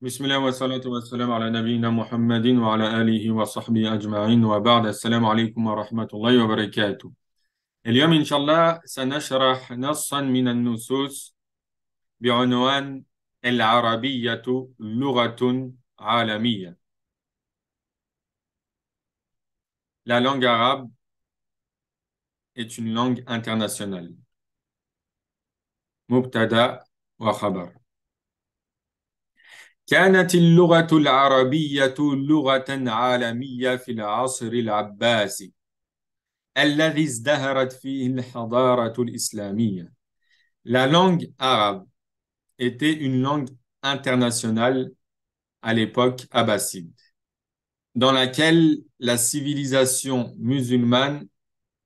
بسم الله والصلاة والسلام على نبينا محمد وعلى آله وصحبه أجمعين وبعد السلام عليكم ورحمة الله وبركاته. اليوم إن شاء الله سنشرح نصا من النصوص بعنوان العربية لغة عالمية. La langue arabe est une langue internationale. مبتدأ وخبر. كانت اللغة العربية لغة عالمية في العصر العباسي الذي ازدهرت فيه الحضارة الإسلامية. La langue arabe était une langue internationale à l'époque abbasside, dans laquelle la civilisation musulmane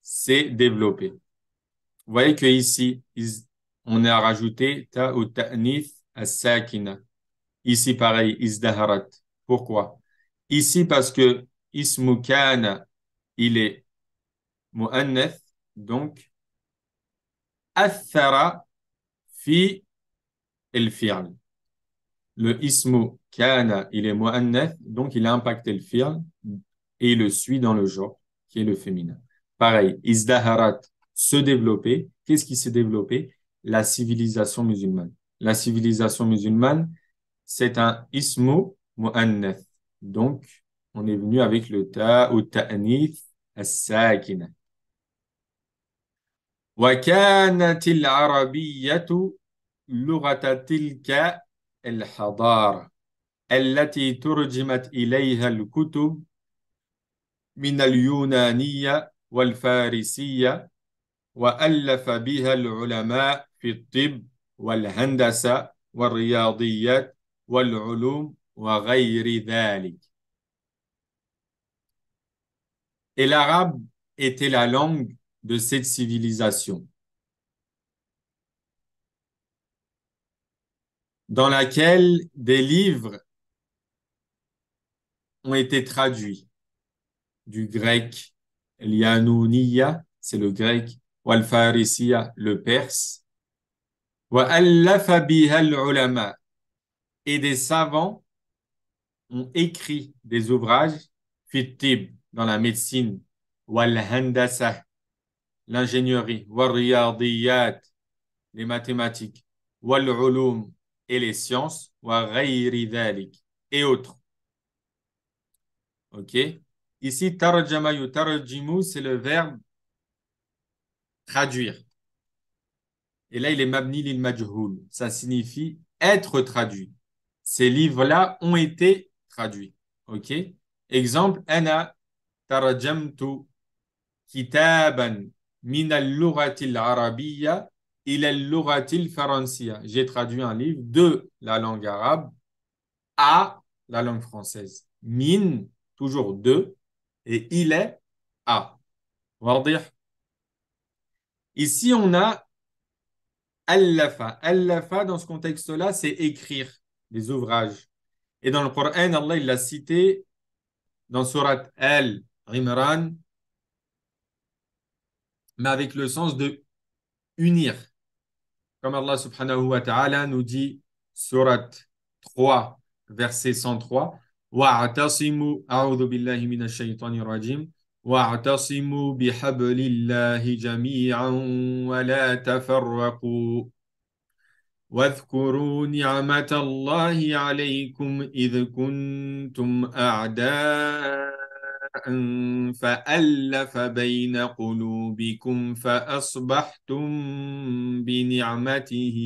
s'est développée. Vous voyez que ici, on a rajouté ta ou ta'nith as-sakina. Ici, pareil, izdaharat. Pourquoi? Ici, parce que ismu kana, il est mu'annath, donc athara fi el-fi'l. Le ismu kana, il est mu'annath, donc il a impacté le fi'l et il le suit dans le genre, qui est le féminin. Pareil, izdaharat, se développer. Qu'est-ce qui s'est développé? La civilisation musulmane. La civilisation musulmane, c'est un ismu mu'annath. Donc, on est venu avec le ta ou ta'nith as-sakina. وكانت العربية لغة تلك الحضارة التي ترجمت إليها الكتب من اليونانية والفارسية وألف بها العلماء في الطب والهندسة والرياضيات والعلوم وغير ذلك. Et l'arabe était la langue de cette civilisation, dans laquelle des livres ont été traduits du grec, l'Yanouniya, c'est le grec, wal-Farisiya, le perse, wa-allafa biha al-ulama, et des savants ont écrit des ouvrages, fit-tib, dans la médecine, wal-handasa, l'ingénierie, wal-riyadiyat, les mathématiques, wal-ulum, et les sciences, wa ghayri dhalik, et autres. Ok? Ici, tarjama yutarjimu, c'est le verbe traduire. Et là, il est mabni lil majhoul. Ça signifie être traduit. Ces livres-là ont été traduits. Ok? Exemple, ana tarjamtu kitaban min al-lughati al-arabiyya ila al-lughati al-faransiya. J'ai traduit un livre de la langue arabe à la langue française. Min, toujours de, et il est à. واضح. Ici, on a allafa. Allafa, dans ce contexte-là, c'est écrire des ouvrages. Et dans le Coran, Allah, il l'a cité dans Surat Al-Imran, mais avec le sens de unir. Comme Allah subhanahu wa ta'ala nous dit, Surat 3, verset 103, wa'atasimu, a'udhu billahi minash shaytanir rajim, wa'atasimu bihablillahi jami'an wa la tafarraqu. واذكروا نعمة الله عليكم إذ كنتم أعداء فألف بين قلوبكم فأصبحتم بنعمته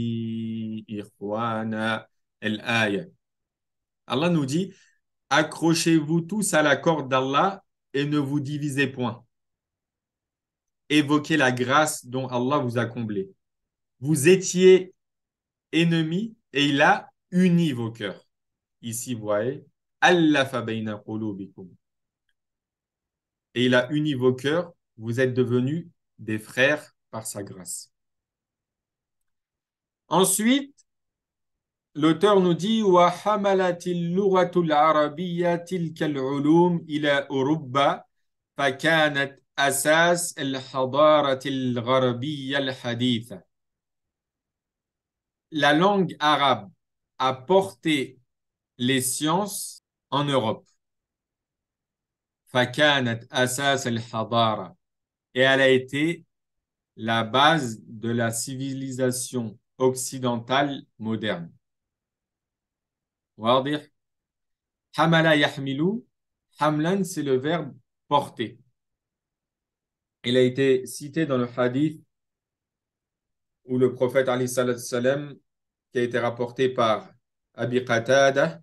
إخوانا. الآية. Allah nous dit, accrochez-vous tous à la corde d'Allah et ne vous divisez point. Évoquez la grâce dont Allah vous a comblé. Vous étiez ennemis et il a uni vos cœurs. Ici, vous voyez, allafa bayna qulubikum. Et il a uni vos cœurs, vous êtes devenus des frères par sa grâce. Ensuite, l'auteur nous dit wa hamalatil lughatul arabiyya tilka al-ulum ila Urubba fakanat asas al-hadaratil gharbiyya al-haditha. La langue arabe a porté les sciences en Europe. فكانت أساس الحضارة. Et elle a été la base de la civilisation occidentale moderne. واضح؟ حمل يحمل. حملا, c'est le verbe porter. Il a été cité dans le hadith où le prophète alayhi salatu salam, qui a été rapporté par Abi Qatada,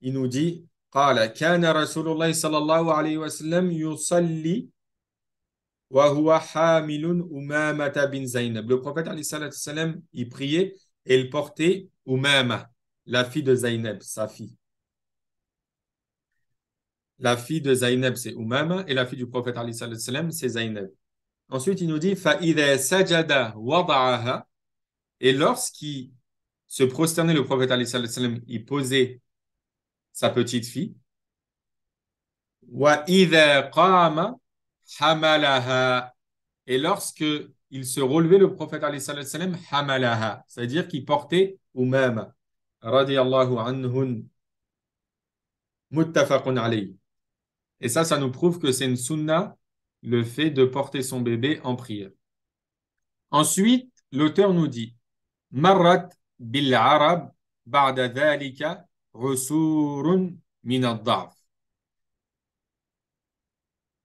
il nous dit قال كان رسول الله صلى الله عليه وسلم يصلي وهو حامل أمامة بن زينب. Le prophète alayhi salatu salam, il priait et il portait Umama, la fille de Zaynab, sa fille. La fille de Zaynab, c'est Umama, et la fille du prophète alayhi salatu salam, c'est Zaynab. Ensuite, il nous dit فَإِذَا سَجَدَ وَضَعَهَا. Et lorsqu'il se prosternait, le prophète alayhi salatu salam, il posait sa petite fille. وَإِذَا قَامَ حَمَلَهَا. Et lorsque il se relevait, le prophète alayhi salam, hamalaha, c'est-à-dire qu'il portait Umama, radiyallahu anhun, muttafaqun alayhi. Et ça nous prouve que c'est une sunna, le fait de porter son bébé en prière. Ensuite, l'auteur nous dit, marrat bil arab ba'da dhalika rusurun min ad-da'f.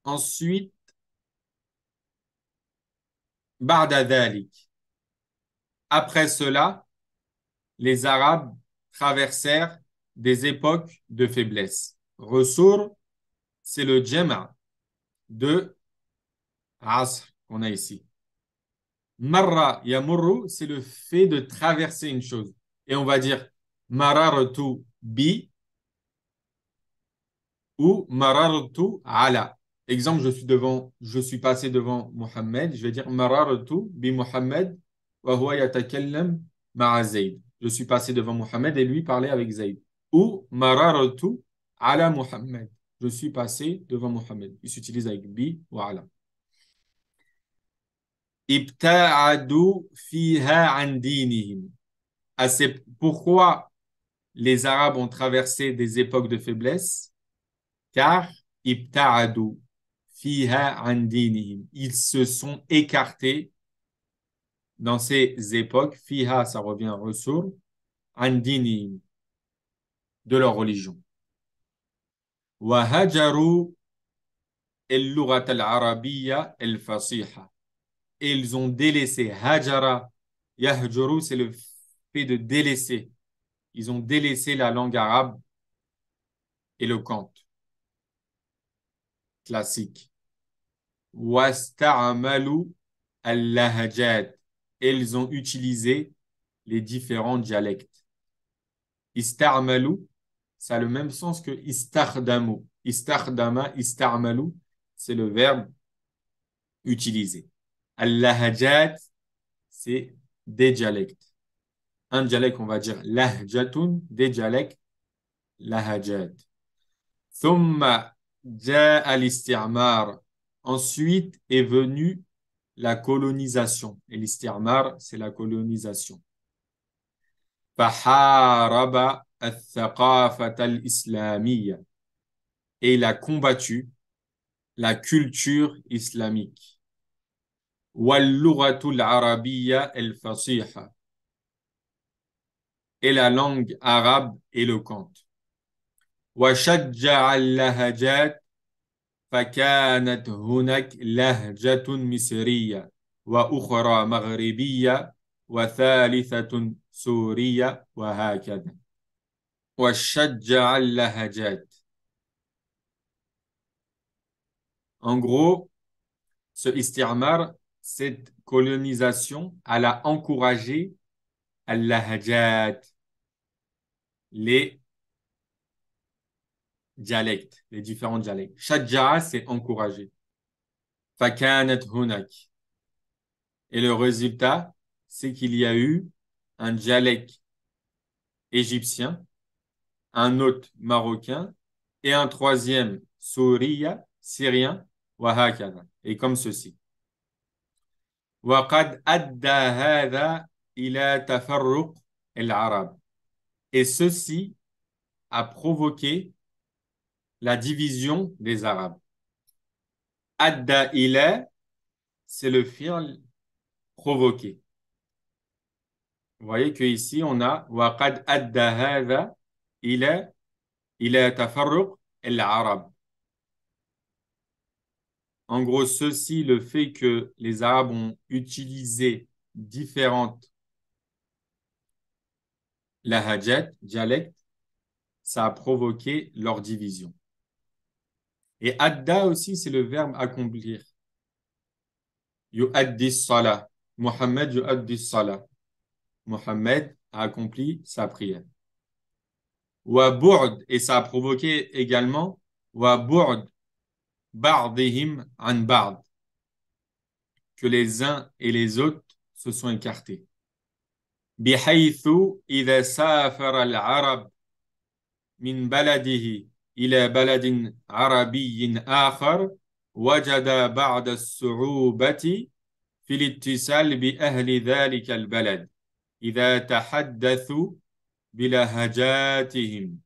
Ensuite, ba'da dhalik. Après cela, les Arabes traversèrent des époques de faiblesse. Ressour, c'est le jama' de asr qu'on a ici. Marra yamurru, c'est le fait de traverser une chose. Et on va dire marartu bi ou marartu ala. Exemple, je suis passé devant Mohammed, je vais dire marartu bi Mohammed wa huwa yatakallam ma'a Zayd. Je suis passé devant Mohammed et lui parlait avec Zayd. Ou marartu ala Mohammed. Je suis passé devant Mohammed. Il s'utilise avec bi ou ala. Ibta'adu fiha an dinihim. C'est pourquoi les Arabes ont traversé des époques de faiblesse, car ibta'adu fiha an dinihim. Ils se sont écartés dans ces époques. Fiha, ça revient à ressources, an dinihim, de leur religion. Wa hajaru al-lughat al-arabiyya al-fasiha. Et ils ont délaissé. Hajara, yahjuru, c'est le fait de délaisser. Ils ont délaissé la langue arabe éloquente, classique. Wasta'amalu al-lahajat. Et ils ont utilisé les différents dialectes. Ista'amalu, ça a le même sens que istardamu. Istardama, ista'amalu, c'est le verbe utiliser. Al-lahajat, c'est des dialectes. Un dialecte, on va dire lahjatun, des dialectes, lahajat. Thumma ja'a al-isti'mar. Ensuite est venue la colonisation. Et l'isti'mar, c'est la colonisation. Faharaba al-thaqafata al-islamiyya. Et il a combattu la culture islamique. Wal-lughatu al-arabiyya al-fasiha. Et la langue arabe éloquente. وشجع اللهجات فكانت هناك لهجة مصرية وأخرى مغربية وثالثة سورية وهكذا. وشجع اللهجات. En gros, ce istirmar, cette colonisation, elle a encouragé al-lahajat, les dialectes, les différents dialectes. Shajja'a, c'est encouragé. Fakanat hunak. Et le résultat, c'est qu'il y a eu un dialecte égyptien, un autre marocain et un troisième souriya, syrien, wahakada. Et comme ceci. وقد أدى هذا إلى تفرق العرب. Et ceci a provoqué la division des Arabes. Adda ila, c'est le fi'l provoqué. Vous voyez qu'ici, on a وَقَدْ أَدَّى هَذَا إلى تفرق العرب. En gros, ceci, le fait que les Arabes ont utilisé différentes lahajat, dialectes, ça a provoqué leur division. Et adda aussi, c'est le verbe accomplir. Yu'addi salah. Mohammed yu'addi salah. Mohammed a accompli sa prière. Wa bu'd, et ça a provoqué également wa bu'd ba'dihim an ba'd, que les uns et les autres se sont écartés. بحيث إذا سافر العرب من بلده إلى بلد عربي آخر وجد بعض الصعوبة في الاتصال بأهل ذلك البلد إذا تحدثوا بلهجاتهم.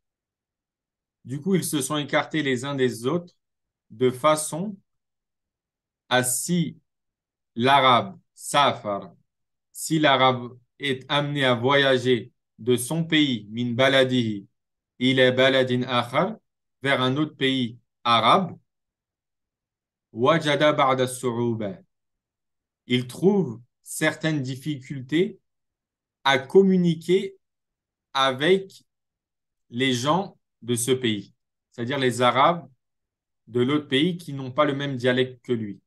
Du coup, ils se sont écartés les uns des autres de façon à si l'arabe safar, si l'arabe est amené à voyager de son pays, min baladihi, ila baladin akhar, vers un autre pays arabe, wajada ba'da su'uba, il trouve certaines difficultés à communiquer avec les gens de ce pays, c'est-à-dire les Arabes de l'autre pays qui n'ont pas le même dialecte que lui.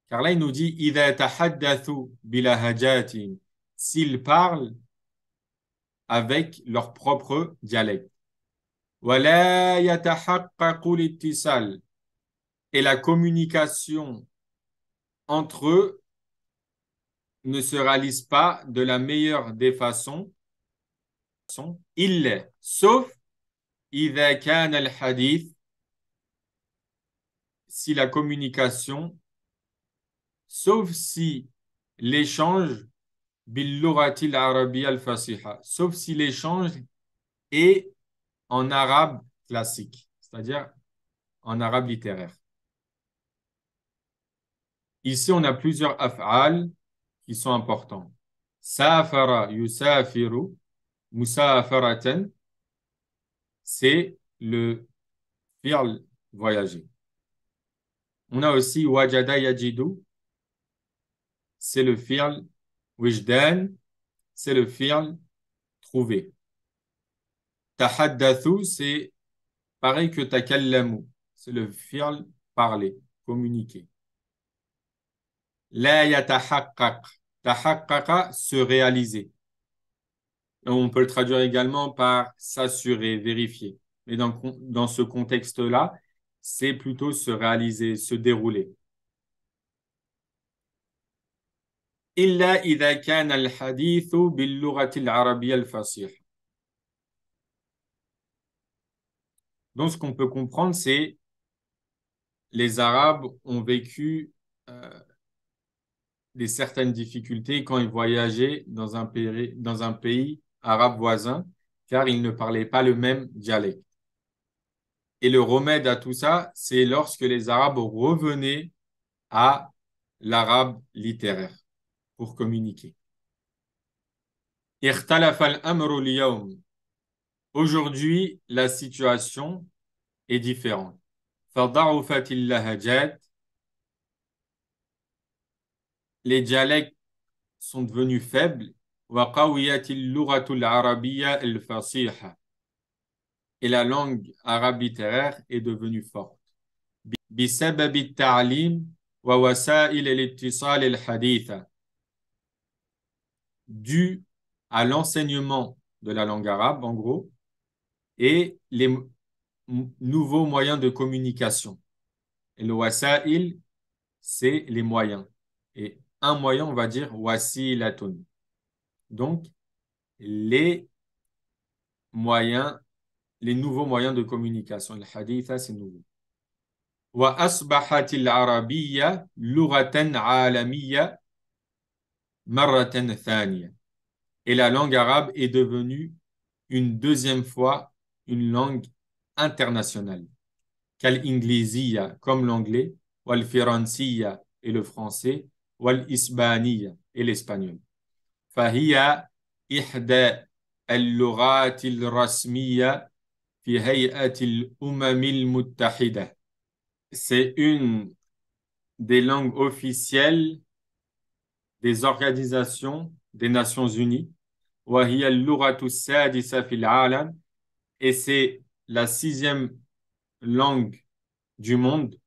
Car là, il nous dit إِذَا تَحَدَّثُوا بِلَهَجَاتِهِمْ, s'ils parlent avec leur propre dialecte. وَلَا يَتَحَقَّقُ الِاتصال, et la communication entre eux ne se réalise pas de la meilleure des façons, il, sauf إِذَا كَانَ الْحَدِيث, si la communication, sauf si l'échange باللغة العربية الفصيحة, sauf si l'échange est en arabe classique, c'est-à-dire en arabe littéraire. Ici, on a plusieurs af'al qui sont importants. Safara yusafiru, musafaratan, c'est le fi'l voyager. On a aussi wajada yajidu, c'est le fi'l wijdan, c'est le fi'l trouver. Tahaddathu, c'est pareil que takallamu, c'est le fi'l parler, communiquer. La yatahaqqaq, tahaqqaqa, se réaliser. On peut le traduire également par s'assurer, vérifier. Mais dans ce contexte-là, c'est plutôt se réaliser, se dérouler. إلا إذا كان الحديث باللغة العربية الفصيحة. Donc, ce qu'on peut comprendre, c'est les Arabes ont vécu des certaines difficultés quand ils voyageaient dans un pays arabe voisin, car ils ne parlaient pas le même dialecte. Et le remède à tout ça, c'est lorsque les Arabes revenaient à l'arabe littéraire pour communiquer. اختلف الأمر اليوم. Aujourd'hui, la situation est différente. فضعفت اللهجات. Les dialectes sont devenus faibles. وقويت اللغة العربية الفصيحة. Et la langue arabe littéraire est devenue forte. بسبب التعليم ووسائل الاتصال الحديثة. Dû à l'enseignement de la langue arabe, en gros, et les nouveaux moyens de communication. Et le wasa'il, c'est les moyens. Et un moyen, on va dire wasilatun. Donc, les moyens, les nouveaux moyens de communication. Le haditha, c'est nouveau. وأصبحت العربية لغة عالمية مرة ثانية. Et la langue arabe est devenue une deuxième fois une langue internationale. كالإنجليزية comme l'anglais, والفرنسية et le français, والإسبانية et l'espagnol. فهي إحدى اللغات الرسمية في هيئة الأمم المتحدة. C'est une des langues officielles des organisations des Nations Unies. وهي اللغة السادسة في العالم. Et c'est la sixième langue du monde.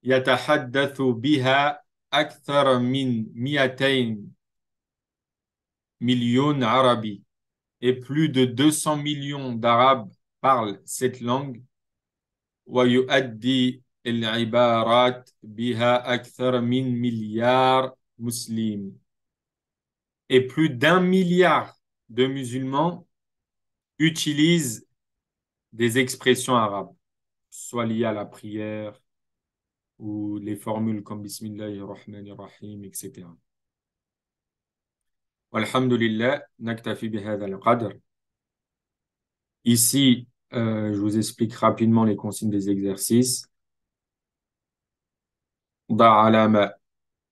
يتحدث بها أكثر من 200 millions عربي. Et plus de 200 millions d'Arabes parlent cette langue. ويؤدي العبارات بها أكثر من مليار مسلم. Et plus d'un milliard de musulmans utilisent des expressions arabes, soit liées à la prière ou les formules comme Bismillahirrahmanirrahim, etc. Walhamdulillah, naktafi bihadha al-qadr. Ici, je vous explique rapidement les consignes des exercices. ضع علامة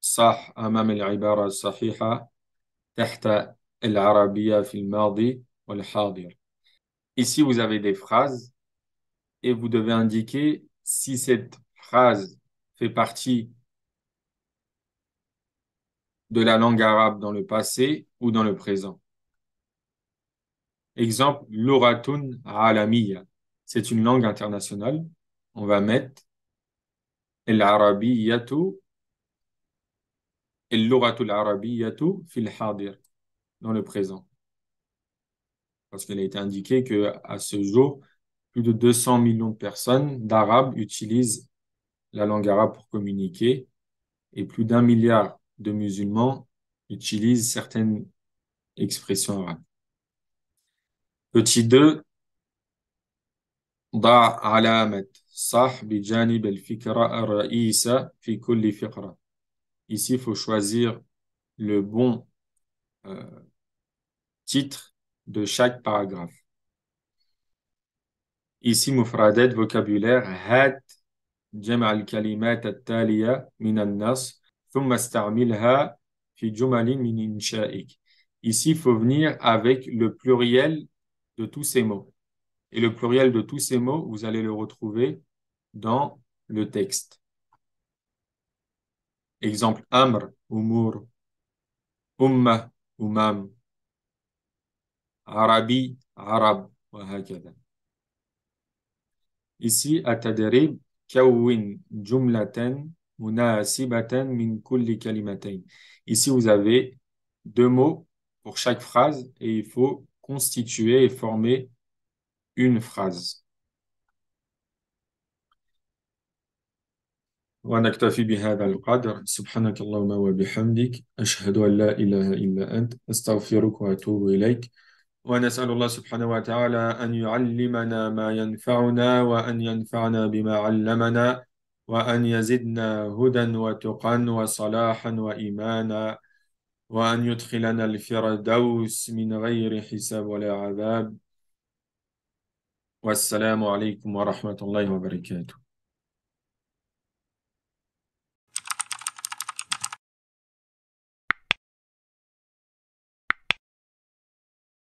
صح أمام العبارة الصحيحة تحت العربية في الماضي والحاضر. Ici, vous avez des phrases et vous devez indiquer si cette phrase fait partie de la langue arabe dans le passé ou dans le présent. Exemple, l'oratun alamiya. C'est une langue internationale. On va mettre l'arabiyatu, l'oratul arabiyatu fil hadir dans le présent. Parce qu'il a été indiqué qu'à ce jour, plus de 200 millions de personnes d'Arabes utilisent la langue arabe pour communiquer et plus d'un milliard de musulmans utilisent certaines expressions arabes. Petit 2, ضع علامة صح بجانب الفكرة الرئيسة في كل فقرة. Ici, il faut choisir le bon titre de chaque paragraphe. Ici, مفردات vocabulaire هات جمع الكلمات التالية من النص ثم استعملها في جمل من إنشائك. Ici, il faut venir avec le pluriel de tous ces mots. Et le pluriel de tous ces mots, vous allez le retrouver dans le texte. Exemple, amr, umur, umma, umam, arabi, arab, وهكذا. Ici, التدريب كون جملة مناسبة من كل كلمتين. Ici, vous avez deux mots pour chaque phrase et il faut constituer et former une phrase. ونكتفي بهذا القدر سبحانك اللهم وبحمدك أشهد أن لا إله إلا أنت أستغفرك وأتوب إليك ونسأل الله سبحانه وتعالى أن يعلمنا ما ينفعنا وأن ينفعنا بما علمنا وأن يزدنا هدى وتقى وصلاحا وإيمانا وأن يدخلنا الفردوس من غير حساب ولا عذاب والسلام عليكم ورحمة الله وبركاته.